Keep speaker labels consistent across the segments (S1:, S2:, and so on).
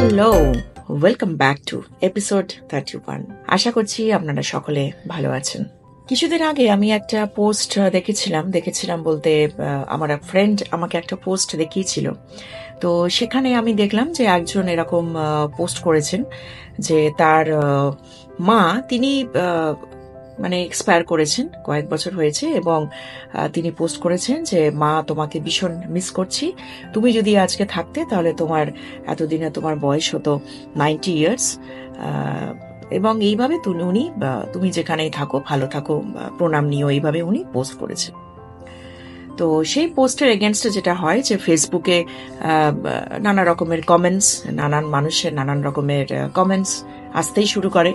S1: Hello, welcome back to episode 31। আশা করছি আপনারা সকলে ভালো আছেন। কিছুদিন আগে আমি একটা পোস্ট দেখেছিলাম বলতে আমার এক ফ্রেন্ড আমাকে একটা পোস্ট দেখিয়েছিল। তো সেখানে আমি দেখলাম যে একজন এরকম পোস্ট করেছেন যে তার মা তিনি মানে এক্সপায়ার করেছেন, কয়েক বছর হয়েছে, এবং তিনি পোস্ট করেছেন যে মা তোমাকে ভীষণ মিস করছি, তুমি যদি আজকে থাকতে তাহলে তোমার এতদিনে তোমার বয়স হতো 90 ইয়ার্স, এবং এইভাবে উনি তুমি যেখানেই থাকো ভালো থাকো, প্রণাম নিও, এইভাবে উনি পোস্ট করেছেন। তো সেই পোস্টের এগেনস্টে যেটা হয় যে ফেসবুকে নানা রকমের কমেন্টস, নানান মানুষের নানান রকমের কমেন্টস আসতেই শুরু করে।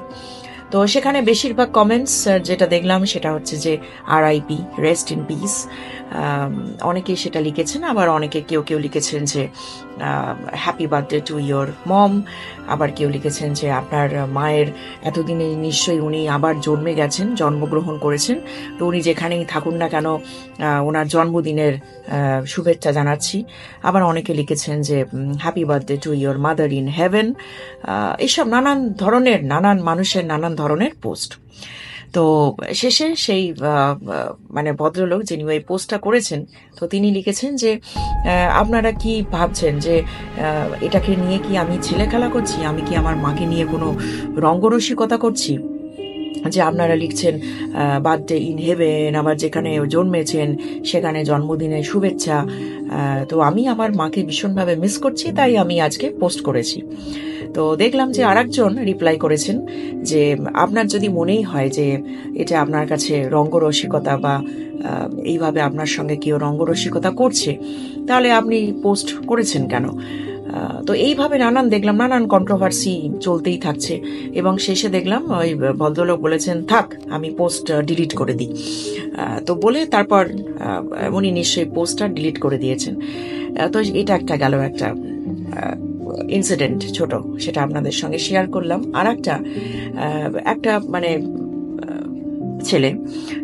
S1: তো সেখানে বেশিরভাগ কমেন্টস যেটা দেখলাম সেটা হচ্ছে যে RIP, রেস্ট ইন পিস। অনেকেই সেটা লিখেছেন, আবার অনেকে কেউ লিখেছেন যে happy birthday to your mom, আবার কেউ লিখেছেন যে আপনার মায়ের এতদিনে নিশ্চয়ই উনি আবার জন্মগ্রহণ করেছেন, তো উনি যেখানেই থাকুন না কেন ওনার জন্মদিনের শুভেচ্ছা জানাচ্ছি। আবার অনেকে লিখেছেন যে happy birthday to your mother in heaven. এইসব নানান মানুষের নানান ধরনের পোস্ট। তো শেষে সেই মানে ভদ্রলোক যিনি ওই পোস্টটা করেছেন, তো তিনি লিখেছেন যে আপনারা কি ভাবছেন যে এটাকে নিয়ে কি আমি ছেলে খেলা করছি, আমি কি আমার মাকে নিয়ে কোনো রঙ্গরসিকতা করছি, যে আপনারা লিখছেন বার্থডে ইন হেভেন, আবার যেখানে জন্মেছেন সেখানে জন্মদিনের শুভেচ্ছা। তো আমি আমার মাকে ভীষণভাবে মিস করছি, তাই আমি আজকে পোস্ট করেছি। তো দেখলাম যে আরেকজন রিপ্লাই করেছেন যে আপনার যদি মনেই হয় যে এটা আপনার কাছে রঙ্গরসিকতা বা এইভাবে আপনার সঙ্গে কেউ রঙ্গরসিকতা করছে, তাহলে আপনি পোস্ট করেছেন কেন? তো এইভাবে নানান কন্ট্রোভার্সি চলতেই থাকছে, এবং শেষে দেখলাম ওই ভদ্রলোক বলেছেন থাক আমি পোস্ট ডিলিট করে দিই। তো বলে তারপর উনি নিশ্চয়ই পোস্টটা ডিলিট করে দিয়েছেন। তো এটা একটা ইনসিডেন্ট ছোট, সেটা আপনাদের সঙ্গে শেয়ার করলাম। আর একটা মানে ছেলে,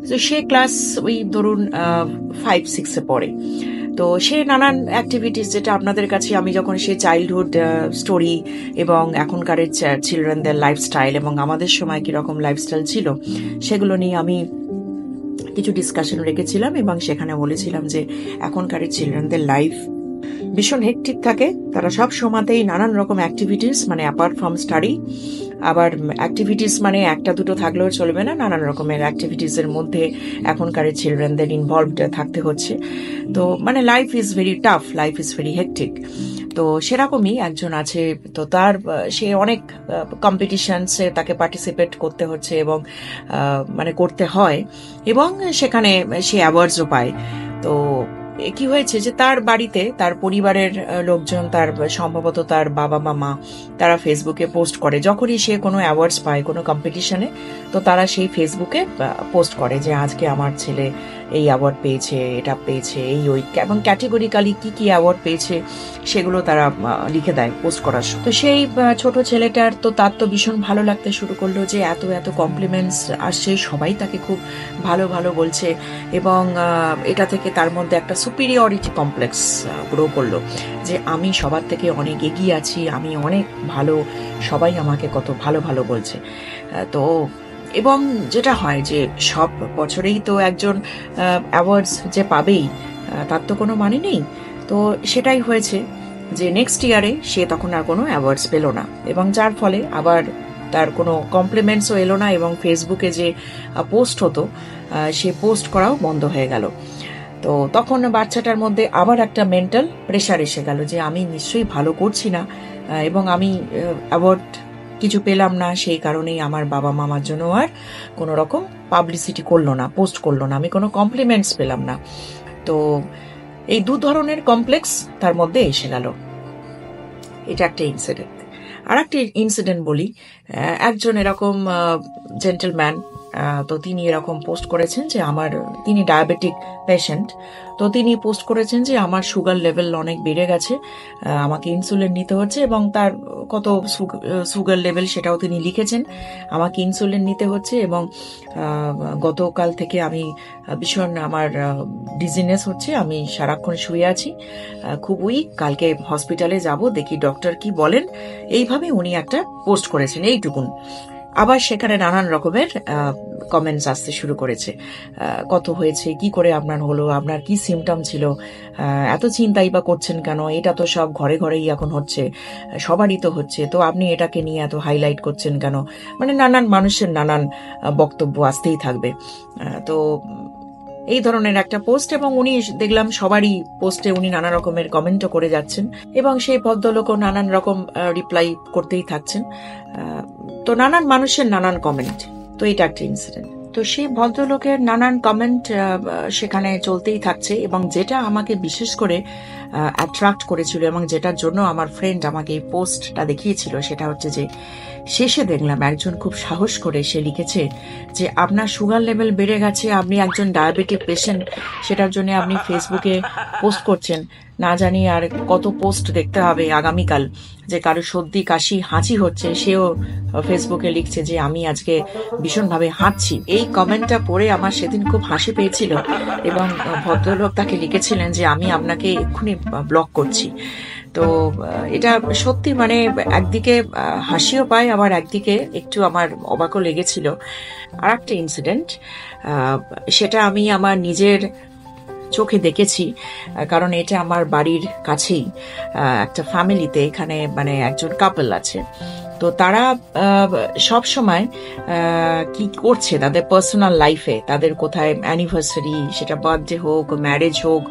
S1: তো সে ক্লাস ওই ধরুন 5-6 পড়ে। তো সে নানান অ্যাক্টিভিটিস, যেটা আপনাদের কাছে আমি যখন সে চাইল্ডহুড স্টোরি এবং এখনকার চিলড্রেনদের লাইফস্টাইল এবং আমাদের সময় কিরকম লাইফস্টাইল ছিল সেগুলো নিয়ে আমি কিছু ডিসকাশন রেখেছিলাম, এবং সেখানে বলেছিলাম যে এখনকার চিলড্রেনদের লাইফ ভীষণ হেক্টিক থাকে। তারা সব সময়তেই নানান রকম অ্যাক্টিভিটিস, মানে অ্যাপার্ট ফ্রম স্টাডি, আবার অ্যাক্টিভিটিস মানে একটা দুটো থাকলেও চলবে না, নানান রকমের অ্যাক্টিভিটিসের মধ্যে এখনকার চিলড্রেনদের ইনভলভড থাকতে হচ্ছে। তো মানে life is very tough, life is very hectic. তো সেরকমই একজন আছে, তো তার সে অনেক কম্পিটিশনসে তাকে পার্টিসিপেট করতে হচ্ছে এবং মানে করতে হয়, এবং সেখানে সে অ্যাওয়ার্ডসও পায়। তো কি হয়েছে যে তার বাড়িতে তার পরিবারের লোকজন, তার সম্ভবত তার বাবা মা, তারা ফেসবুকে পোস্ট করে যখনই সে কোনো অ্যাওয়ার্ডস পায় কোনো কম্পিটিশনে, তো তারা সেই ফেসবুকে পোস্ট করে যে আজকে আমার ছেলে এই অ্যাওয়ার্ড পেয়েছে, এটা পেয়েছে, এই ওই, এবং ক্যাটেগরিক্যালি কি অ্যাওয়ার্ড পেয়েছে সেগুলো তারা লিখে দেয় পোস্ট করার সময়। তো সেই ছোট ছেলেটার তার তো ভীষণ ভালো লাগতে শুরু করলো যে এত কমপ্লিমেন্টস আসছে, সবাই তাকে খুব ভালো বলছে, এবং এটা থেকে তার মধ্যে একটা সুপিরিয়রিটি কমপ্লেক্স গ্রো করলো যে আমি সবার থেকে অনেক এগিয়ে আছি, আমি অনেক ভালো, সবাই আমাকে কত ভালো বলছে। তো এবং যেটা হয় যে সব বছরেই তো একজন অ্যাওয়ার্ডস যে পাবেই তার তো কোনো মানে নেই। তো সেটাই হয়েছে যে নেক্সট ইয়ারে সে তখন আর কোনো অ্যাওয়ার্ডস পেল না, এবং যার ফলে আবার তার কোনো কমপ্লিমেন্টসও এলো না, এবং ফেসবুকে যে পোস্ট হতো সে পোস্ট করাও বন্ধ হয়ে গেল। তো তখন বাচ্চাটার মধ্যে আবার একটা মেন্টাল প্রেশার এসে গেল যে আমি নিশ্চয়ই ভালো করছি না, এবং আমি অ্যাওয়ার্ড কিছু পেলাম না, সেই কারণেই আমার বাবা মামার জন্য আর কোনো রকম পাবলিসিটি করলো না, পোস্ট করলো না, আমি কোনো কমপ্লিমেন্টস পেলাম না। তো এই দু ধরনের কমপ্লেক্স তার মধ্যে এসে গেল। এটা একটা ইনসিডেন্ট। আর একটা ইনসিডেন্ট বলি, একজন এরকম জেন্টলম্যান, তো তিনি এরকম পোস্ট করেছেন যে তিনি ডায়াবেটিক পেশেন্ট। তো তিনি পোস্ট করেছেন যে আমার সুগার লেভেল অনেক বেড়ে গেছে, আমাকে ইনসুলিন নিতে হচ্ছে, এবং তার কত সুগার লেভেল সেটাও তিনি লিখেছেন। আমাকে ইনসুলিন নিতে হচ্ছে এবং গতকাল থেকে আমি ভীষণ আমার ডিজিনেস হচ্ছে, আমি সারাক্ষণ শুয়ে আছি, খুব উইক, কালকে হসপিটালে যাব, দেখি ডক্টর কি বলেন। এইভাবে উনি একটা পোস্ট করেছেন, এইটুকুন। আবার সেখানে নানান রকমের কমেন্টস আসতে শুরু করেছে। কত হয়েছে, কি করে আপনার হলো, আপনার কি সিমটম ছিল, এত চিন্তাই বা করছেন কেন, এটা তো সব ঘরে ঘরেই এখন হচ্ছে, সবারই তো হচ্ছে, তো আপনি এটাকে নিয়ে এত হাইলাইট করছেন কেন। মানে নানান মানুষের নানান বক্তব্য আসতেই থাকবে। তো এই ধরনের একটা পোস্ট, এবং উনি দেখলাম সবারই পোস্টে উনি নানা রকমের কমেন্টও করে যাচ্ছেন, এবং সেই ভদ্রলোকও নানান রকম রিপ্লাই করতেই থাকছেন। তো নানান মানুষের নানান কমেন্ট। তো এটা একটা ইনসিডেন্ট। তো সেই ভদ্রলোকের নানান কমেন্ট সেখানে চলতেই থাকছে, এবং যেটা আমাকে বিশেষ করে অ্যাট্রাক্ট করেছিল এবং যেটার জন্য আমার ফ্রেন্ড আমাকে এই পোস্টটা দেখিয়েছিল, সেটা হচ্ছে যে শেষে দেখলাম একজন খুব সাহস করে সে লিখেছে যে আপনার সুগার লেভেল বেড়ে গেছে, আপনি একজন ডায়াবেটিক পেশেন্ট, সেটার জন্য আপনি ফেসবুকে পোস্ট করছেন। না জানি আর কত পোস্ট দেখতে হবে আগামীকাল, যে কারো সর্দি কাশি হাঁচি হচ্ছে, সেও ফেসবুকে লিখছে যে আমি আজকে ভীষণভাবে হাঁটছি। এই কমেন্টটা পড়ে আমার সেদিন খুব হাসি পেয়েছিল, এবং ভদ্রলোক তাকে লিখেছিলেন যে আমি আপনাকে এক্ষুনি ব্লক করছি। তো এটা সত্যি মানে একদিকে হাসিও পায়, আবার একদিকে একটু আমার অবাকও লেগেছিল। আর একটা ইনসিডেন্ট, সেটা আমি আমার নিজের চোখে দেখেছি, কারণ এটা আমার বাড়ির কাছেই একটা ফ্যামিলিতে, এখানে মানে একজন কাপল আছে। তো তারা সব সময় কি করছে তাদের পার্সোনাল লাইফে, তাদের কোথায় অ্যানিভার্সারি, সেটা বার্থডে হোক, ম্যারেজ হোক,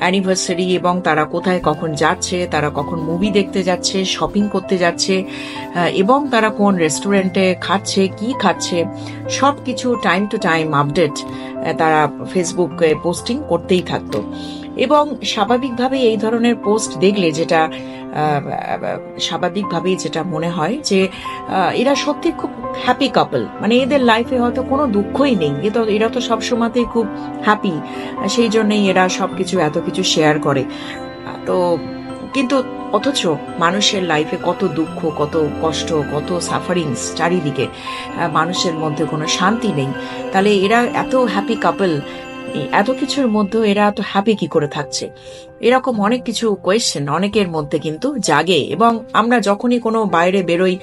S1: অ্যানিভার্সারি, এবং তারা কোথায় কখন যাচ্ছে, তারা কখন মুভি দেখতে যাচ্ছে, শপিং করতে যাচ্ছে, এবং তারা কোন রেস্টুরেন্টে খাচ্ছে, কি খাচ্ছে, সব কিছু টাইম টু টাইম আপডেট তারা ফেসবুকে পোস্টিং করতেই থাকতো। এবং স্বাভাবিকভাবে এই ধরনের পোস্ট দেখলে যেটা স্বাভাবিকভাবেই যেটা মনে হয় যে এরা সত্যি খুব হ্যাপি কাপল, মানে এদের লাইফে হয়তো কোনো দুঃখই নেই, এরা তো সবসময়তেই খুব হ্যাপি, সেই জন্যই এরা সবকিছু এত কিছু শেয়ার করে। তো কিন্তু অথচ মানুষের লাইফে কত দুঃখ, কত কষ্ট, কত সাফারিংস চারিদিকে, মানুষের মধ্যে কোনো শান্তি নেই। তাহলে এরা এত হ্যাপি কাপল, এত কিছুর মধ্যে এরা এত হ্যাপি কি করে থাকছে? এরকম অনেক কিছু কোয়েশ্চেন অনেকের মধ্যে কিন্তু জাগে। এবং আমরা যখনই কোনো বাইরে বেরোই,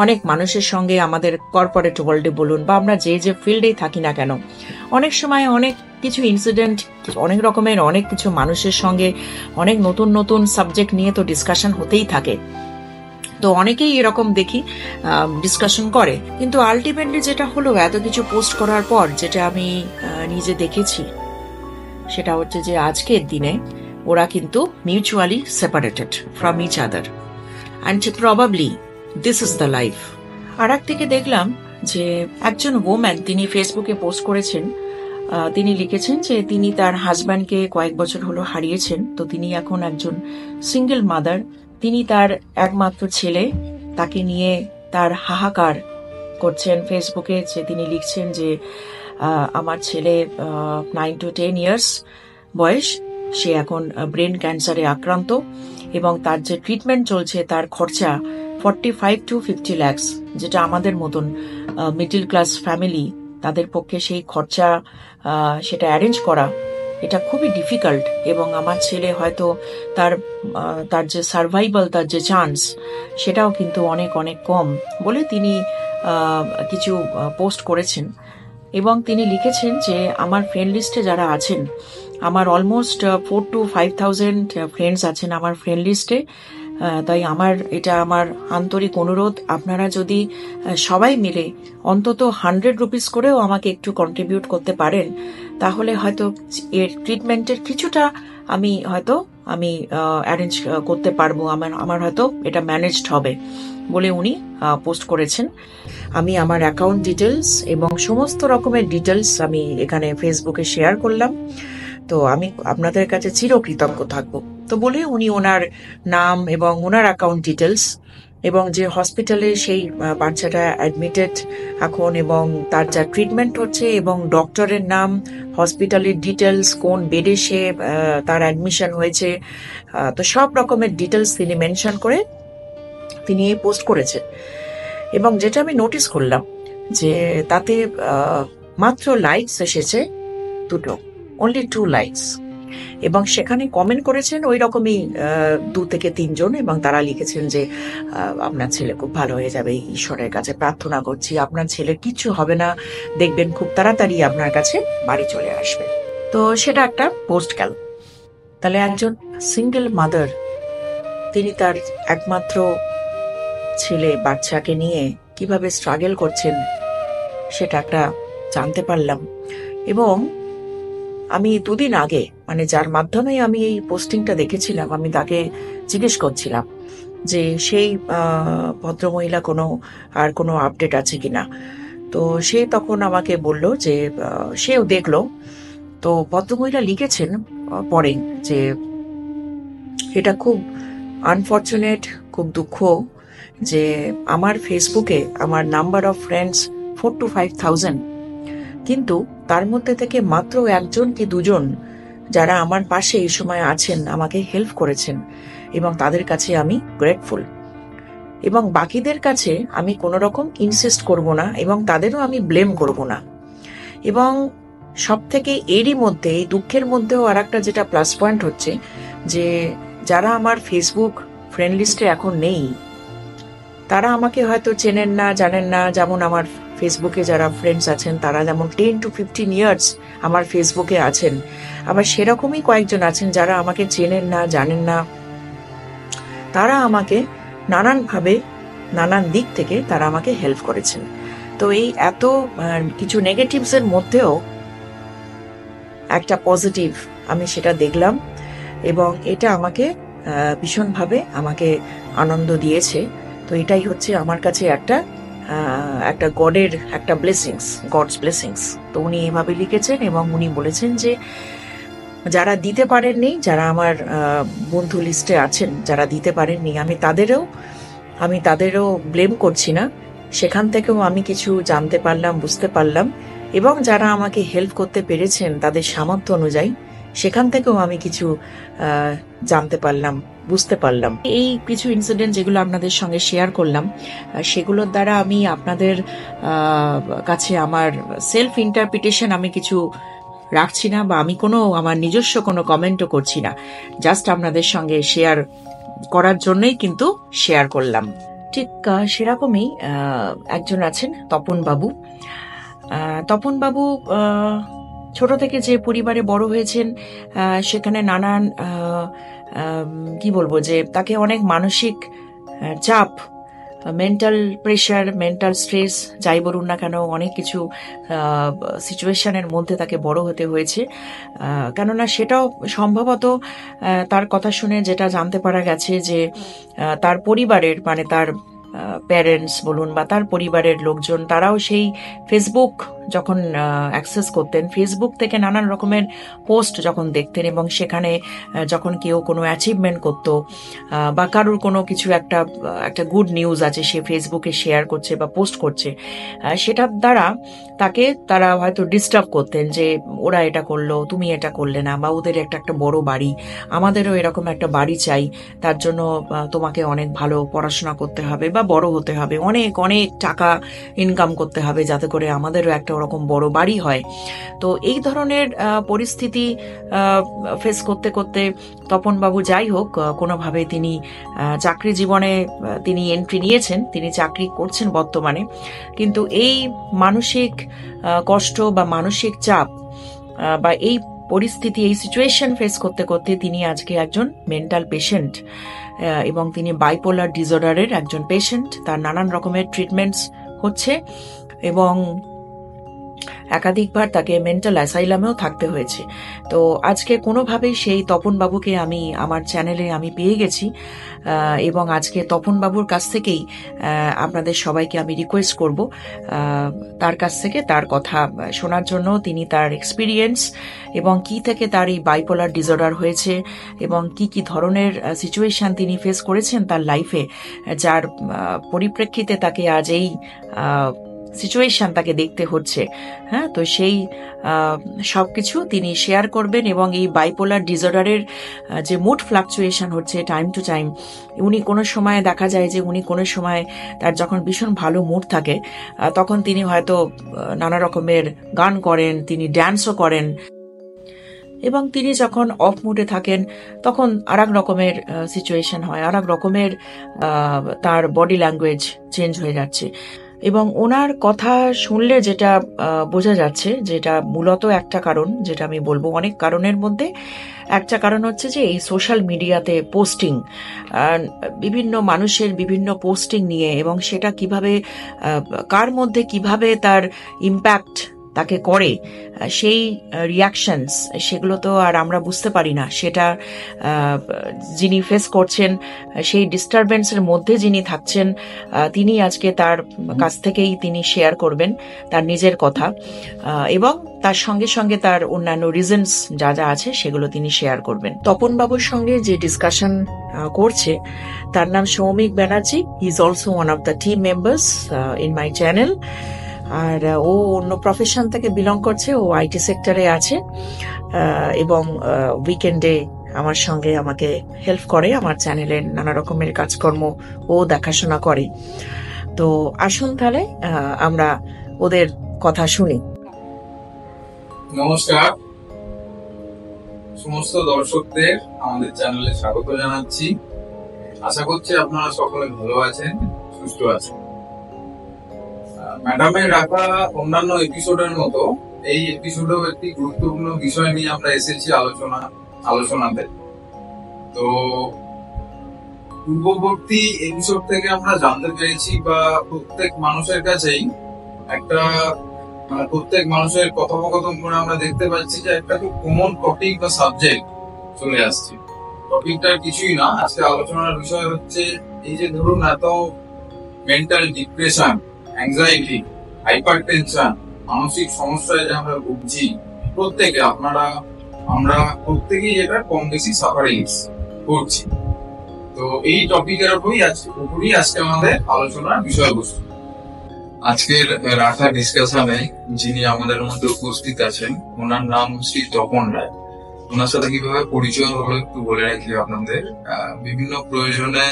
S1: অনেক মানুষের সঙ্গে, আমাদের কর্পোরেট ওয়ার্ল্ডে বলুন বা আমরা যে যে ফিল্ডেই থাকি না কেন, অনেক সময় অনেক কিছু ইনসিডেন্ট, অনেক রকমের অনেক কিছু মানুষের সঙ্গে অনেক নতুন নতুন সাবজেক্ট নিয়ে তো ডিসকাশন হতেই থাকে। তো অনেকেই এরকম দেখি ডিসকাশন করে, কিন্তু আলটিমেটলি যেটা হলো, এত কিছু পোস্ট করার পর যেটা আমি নিজে দেখেছি, সেটা হচ্ছে যে আজকের দিনে ওরা কিন্তু mutually separated from each other, and probably this is the life. আর একদিকে দেখলাম যে একজন ওম্যান, তিনি ফেসবুকে পোস্ট করেছেন, তিনি লিখেছেন যে তিনি তার হাজব্যান্ডকে কয়েক বছর হলো হারিয়েছেন। তো তিনি এখন একজন সিঙ্গেল মাদার, তিনি তার একমাত্র ছেলে, তাকে নিয়ে তার হাহাকার করছেন ফেসবুকে। যে তিনি লিখছেন যে আমার ছেলে 9 to 10 ইয়ার্স বয়স, সে এখন ব্রেন ক্যান্সারে আক্রান্ত, এবং তার যে ট্রিটমেন্ট চলছে তার খরচা 45 to 50 lakhs, যেটা আমাদের মতন মিডল ক্লাস ফ্যামিলি, তাদের পক্ষে সেই খরচা সেটা অ্যারেঞ্জ করা এটা খুবই ডিফিকাল্ট। এবং আমার ছেলে হয়তো তার যে সার্ভাইভাল, তার যে চান্স, সেটাও কিন্তু অনেক অনেক কম বলে তিনি কিছু পোস্ট করেছেন। এবং তিনি লিখেছেন যে আমার ফ্রেন্ড লিস্টে যারা আছেন, আমার অলমোস্ট 4 to 5,000 ফ্রেন্ডস আছেন আমার ফ্রেন্ড লিস্টে, তাই এটা আমার আন্তরিক অনুরোধ, আপনারা যদি সবাই মিলে অন্তত 100 রুপিস করেও আমাকে একটু কন্ট্রিবিউট করতে পারেন, তাহলে হয়তো এর ট্রিটমেন্টের কিছুটা আমি অ্যারেঞ্জ করতে পারবো, আমার হয়তো এটা ম্যানেজড হবে বলে উনি পোস্ট করেছেন। আমি আমার অ্যাকাউন্ট ডিটেলস এবং সমস্ত রকমের ডিটেলস আমি এখানে ফেসবুকে শেয়ার করলাম। তো আমি আপনাদের কাছে চিরকৃতজ্ঞ থাকবো। তো বলে উনি ওনার নাম এবং ওনার অ্যাকাউন্ট ডিটেলস এবং যে হসপিটালে সেই বাচ্চাটা অ্যাডমিটেড এখন, এবং তার যা ট্রিটমেন্ট হচ্ছে, এবং ডক্টরের নাম, হসপিটালের ডিটেলস, কোন বেডে সে তার অ্যাডমিশন হয়েছে, তো সব রকমের ডিটেলস তিনি মেনশন করে তিনি পোস্ট করেছেন। এবং যেটা আমি নোটিস করলাম যে তাতে মাত্র লাইকস এসেছে 2, অনলি 2 লাইকস, এবং সেখানে কমেন্ট করেছেন ওই রকমই 2 থেকে 3 জন, এবং তারা লিখেছেন যে আপনার ছেলে খুব ভালো হয়ে যাবে, ঈশ্বরের কাছে প্রার্থনা করছি, আপনার ছেলের কিচ্ছু হবে না, দেখবেন খুব তাড়াতাড়ি আপনার কাছে বাড়ি চলে আসবে। তো সেটা একটা পোস্ট গেল। তাহলে একজন সিঙ্গেল মাদার, তিনি তার একমাত্র ছেলে বাচ্চাকে নিয়ে কিভাবে স্ট্রাগল করছেন সেটা একটা জানতে পারলাম। এবং আমি 2 দিন আগে, মানে যার মাধ্যমে আমি এই পোস্টিংটা দেখেছিলাম, আমি তাকে জিজ্ঞেস করছিলাম যে সেই ভদ্রমহিলা আর কোনো আপডেট আছে কিনা। তো সে তখন আমাকে বলল যে সেও দেখলো। তো ভদ্রমহিলা লিখেছেন পরে যে এটা খুব আনফর্চুনেট, খুব দুঃখ যে আমার ফেসবুকে আমার নাম্বার অফ ফ্রেন্ডস 4 to 5,000, কিন্তু তার মধ্যে থেকে মাত্র 1 কি 2 জন যারা আমার পাশে এই সময় আছেন, আমাকে হেল্প করেছেন, এবং তাদের কাছে আমি গ্রেটফুল। এবং বাকিদের কাছে আমি কোনো রকম ইনসিস্ট করব না, এবং তাদেরও আমি ব্লেম করব না। এবং সব থেকে এরই মধ্যে, এই দুঃখের মধ্যেও আর একটা যেটা প্লাস পয়েন্ট হচ্ছে যে যারা আমার ফেসবুক ফ্রেন্ড লিস্টে এখন নেই, তারা আমাকে হয়তো চেনেন না, জানেন না। যেমন আমার ফেসবুকে যারা ফ্রেন্ডস আছেন তারা যেমন 10 to 15 ইয়ার্স আমার ফেসবুকে আছেন, আবার সেরকমই কয়েকজন আছেন যারা আমাকে চেনেন না, জানেন না। তারা আমাকে নানানভাবে, নানান দিক থেকে তারা আমাকে হেল্প করেছেন। তো এই এত কিছু নেগেটিভস এর মধ্যেও একটা পজিটিভ আমি সেটা দেখলাম, এবং এটা আমাকে ভীষণভাবে আমাকে আনন্দ দিয়েছে। তো এটাই হচ্ছে আমার কাছে একটা গডের একটা গডস ব্লেসিংস। তো উনি এভাবে লিখেছেন, এবং উনি বলেছেন যে যারা দিতে পারেননি, যারা আমার বন্ধু লিস্টে আছেন, যারা দিতে পারেননি, আমি তাদেরও ব্লেম করছি না। সেখান থেকেও আমি কিছু জানতে পারলাম, বুঝতে পারলাম, এবং যারা আমাকে হেল্প করতে পেরেছেন তাদের সামর্থ্য অনুযায়ী, সেখান থেকেও আমি কিছু জানতে পারলাম, বুঝতে পারলাম। এই কিছু ইনসিডেন্ট যেগুলো আপনাদের সঙ্গে শেয়ার করলাম, সেগুলোর দ্বারা আমি আপনাদের কাছে আমার সেলফ ইন্টারপ্রিটেশন আমি কিছু রাখছি না, বা আমি আমার নিজস্ব কোনো কমেন্টও করছি না। জাস্ট আপনাদের সঙ্গে শেয়ার করার জন্যই কিন্তু শেয়ার করলাম। ঠিক সেরকমই একজন আছেন তপন বাবু। তপন বাবু ছোট থেকে যে পরিবারে বড় হয়েছেন, সেখানে নানান কি বলবো, যে তাকে অনেক মানসিক চাপ, মেন্টাল প্রেশার, মেন্টাল স্ট্রেস যাই বলুন না কেন, অনেক কিছু সিচুয়েশনের মধ্যে তাকে বড় হতে হয়েছে। কেননা সেটাও সম্ভবত তার কথা শুনে যেটা জানতে পারা গেছে যে তার পরিবারের, মানে তার প্যারেন্টস বলুন বা তার পরিবারের লোকজন, তারাও সেই ফেসবুক যখন অ্যাক্সেস করতেন, ফেসবুক থেকে নানান রকমের পোস্ট যখন দেখতেন, এবং সেখানে যখন কেউ কোনো অ্যাচিভমেন্ট করতো বা কারুর কোনো কিছু একটা গুড নিউজ আছে সে ফেসবুকে শেয়ার করছে বা পোস্ট করছে, সেটার দ্বারা তারা হয়তো ডিস্টার্ব করতেন যে ওরা এটা করলো, তুমি এটা করলে না, বা ওদের একটা বড় বাড়ি, আমাদেরও এরকম একটা বাড়ি চাই, তার জন্য তোমাকে অনেক ভালো পড়াশোনা করতে হবে বা বড় হতে হবে, অনেক অনেক টাকা ইনকাম করতে হবে, যাতে করে আমাদেরও একটা ওরকম বড় বাড়ি হয়। তো এই ধরনের পরিস্থিতি ফেস করতে করতে তপনবাবু যাই হোক কোনোভাবে তিনি চাকরি জীবনে তিনি এন্ট্রি নিয়েছেন, তিনি চাকরি করছেন বর্তমানে। কিন্তু এই মানসিক কষ্ট বা মানসিক চাপ বা এই পরিস্থিতি, এই সিচুয়েশন ফেস করতে করতে তিনি আজকে একজন মেন্টাল পেশেন্ট, এবং তিনি বাইপোলার ডিসঅর্ডারের একজন পেশেন্ট। তার নানান রকমের ট্রিটমেন্টস হচ্ছে, এবং একাধিকবার তাকে মেন্টাল অ্যাসাইলামেও থাকতে হয়েছে। তো আজকে কোনোভাবেই সেই তপনবাবুকে আমি আমার চ্যানেলে আমি পেয়ে গেছি, এবং আজকে তপনবাবুর কাছ থেকেই আপনাদের সবাইকে আমি রিকোয়েস্ট করব তার কাছ থেকে তার কথা শোনার জন্য। তিনি তার এক্সপিরিয়েন্স এবং কি থেকে তার এই বাইপোলার ডিসঅর্ডার হয়েছে এবং কি কি ধরনের সিচুয়েশন তিনি ফেস করেছেন তার লাইফে, যার পরিপ্রেক্ষিতে তাকে আজ এই সিচুয়েশন তাকে দেখতে হচ্ছে। হ্যাঁ, তো সেই সবকিছু তিনি শেয়ার করবেন এবং এই বাইপোলার ডিসঅর্ডারের যে মুড ফ্লাকচুয়েশন হচ্ছে টাইম টু টাইম, উনি কোনো সময় দেখা যায় যে উনি কোনো সময় তার যখন ভীষণ ভালো মুড থাকে তখন তিনি হয়তো নানা রকমের গান করেন, তিনি ড্যান্সও করেন, এবং তিনি যখন অফ মুডে থাকেন তখন আর এক রকমের সিচুয়েশন হয়, আর এক রকমের তার বডি ল্যাঙ্গুয়েজ চেঞ্জ হয়ে যাচ্ছে। এবং ওনার কথা শুনলে যেটা বোঝা যাচ্ছে, যেটা মূলত একটা কারণ, যেটা আমি বলবো অনেক কারণের মধ্যে একটা কারণ হচ্ছে যে এই সোশ্যাল মিডিয়াতে পোস্টিং, বিভিন্ন মানুষের বিভিন্ন পোস্টিং নিয়ে, এবং সেটা কিভাবে কার মধ্যে কিভাবে তার ইম্প্যাক্ট তাকে করে, সেই রিয়াকশনস সেগুলো তো আর আমরা বুঝতে পারি না। সেটা যিনি ফেস করছেন, সেই ডিস্টারবেন্সের মধ্যে যিনি থাকছেন, তিনি আজকে তার কাছ থেকেই তিনি শেয়ার করবেন তার নিজের কথা, এবং তার সঙ্গে সঙ্গে তার অন্যান্য রিজনস যা যা আছে সেগুলো তিনি শেয়ার করবেন। তপনবাবুর সঙ্গে যে ডিসকাশন করছে তার নাম Soumik Banerjee. He is also one of the team members in my channel. আর ও অন্য প্রফেশন থেকে বিলং করছে, ও আইটি সেক্টরে আছে, এবং উইকেন্ডে আমার সঙ্গে আমাকে হেল্প করে, আমার চ্যানেলের নানা রকমের কাজকর্ম ও দেখাশোনা করে। তো আসুন তাহলে আমরা ওদের কথা শুনি।
S2: নমস্কার সমস্ত দর্শকদের আমাদের চ্যানেলে স্বাগত জানাচ্ছি। আশা করছি আপনারা সকলে ভালো আছেন, সুস্থ আছেন। ম্যাডামের রাখা অন্যান্য এপিসোডের মতো এই এপিসোডেও একটি গুরুত্বপূর্ণ বিষয় নিয়ে আমরা এসেছি আলোচনাতে। তো পূর্ববর্তী এপিসোড থেকে আমরা জানতে পেরেছি, বা প্রত্যেক মানুষের কাছেই একটা প্রত্যেক মানুষের কথোপকথন করে আমরা দেখতে পাচ্ছি যে একটা খুব কমন টপিক বা সাবজেক্ট চলে আসছে। টপিকটার কিছুই না, আজকে আলোচনার বিষয় হচ্ছে এই যে ধরুন এত mental depression, anxiety, hyper tension, মানসিক সমস্যায় যে আমরা ভুগছি, প্রত্যেকে আমরা প্রত্যেকেই এটা কম বেশি সাফারিংস করছি। তো এই টপিকের উপরই আজকে আমাদের আলোচনার বিষয়বস্তু। আজকের রাখা ডিসকাশনে যিনি আমাদের মধ্যে উপস্থিত আছেন, ওনার নাম শ্রী তপন রায়। ওনার সাথে কিভাবে পরিচয় হলো একটু বলে রাখি আপনাদের। বিভিন্ন প্রয়োজনে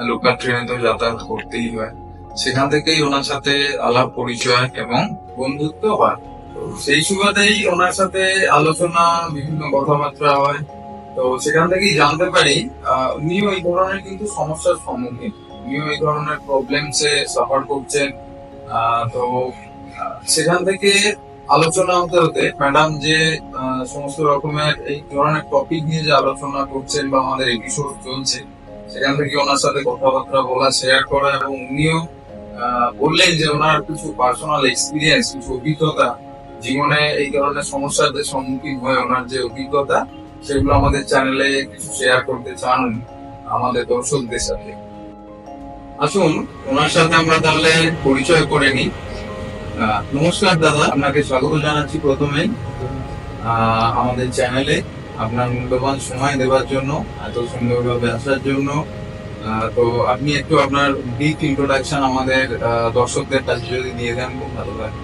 S2: লোকাল ট্রেনে তো যাতায়াত করতেই হয়, সেখান থেকেই ওনার সাথে আলাপ পরিচয় এবং বন্ধুত্ব হয়। সেই সুবাদেই ওনার সাথে আলোচনা, বিভিন্ন কথাবার্তা হয়। তো সেখান থেকেই জানতে পারি উনিও এই ধরনের কিন্তু সমস্যার সম্মুখীন, উনিও এই ধরনের প্রবলেমসে সাফার করছেন। তো সেখান থেকে আলোচনা হতে হতে ম্যাডাম যে সমস্ত রকমের এই ধরনের টপিক নিয়ে যে আলোচনা করছেন বা আমাদের এপিসোড চলছে, সেখান থেকে ওনার সাথে কথাবার্তা বলা, শেয়ার করা, এবং উনিও বললেন যে ওনার কিছু পার্সোনাল এক্সপিরিয়েন্স, কিছু অভিজ্ঞতা, জীবনে এই ধরনের সমস্যার যে সম্মুখীন হয়ে ওনার যে অভিজ্ঞতা, সেগুলো আমাদের চ্যানেলে কিছু শেয়ার করতে চান আমাদের দর্শকদের সাথে। আসুন ওনার সাথে আমরা তাহলে পরিচয় করে নিই। নমস্কার দাদা, আপনাকে স্বাগত জানাচ্ছি প্রথমেই আমাদের চ্যানেলে। আপনার মূল্যবান সময় দেওয়ার জন্য, এত সুন্দরভাবে আসার জন্য। তো আপনি একটু আপনার ব্রিফ ইন্ট্রোডাকশন আমাদের দর্শকদের কাছে যদি দিয়ে দেন খুব ভালো লাগে।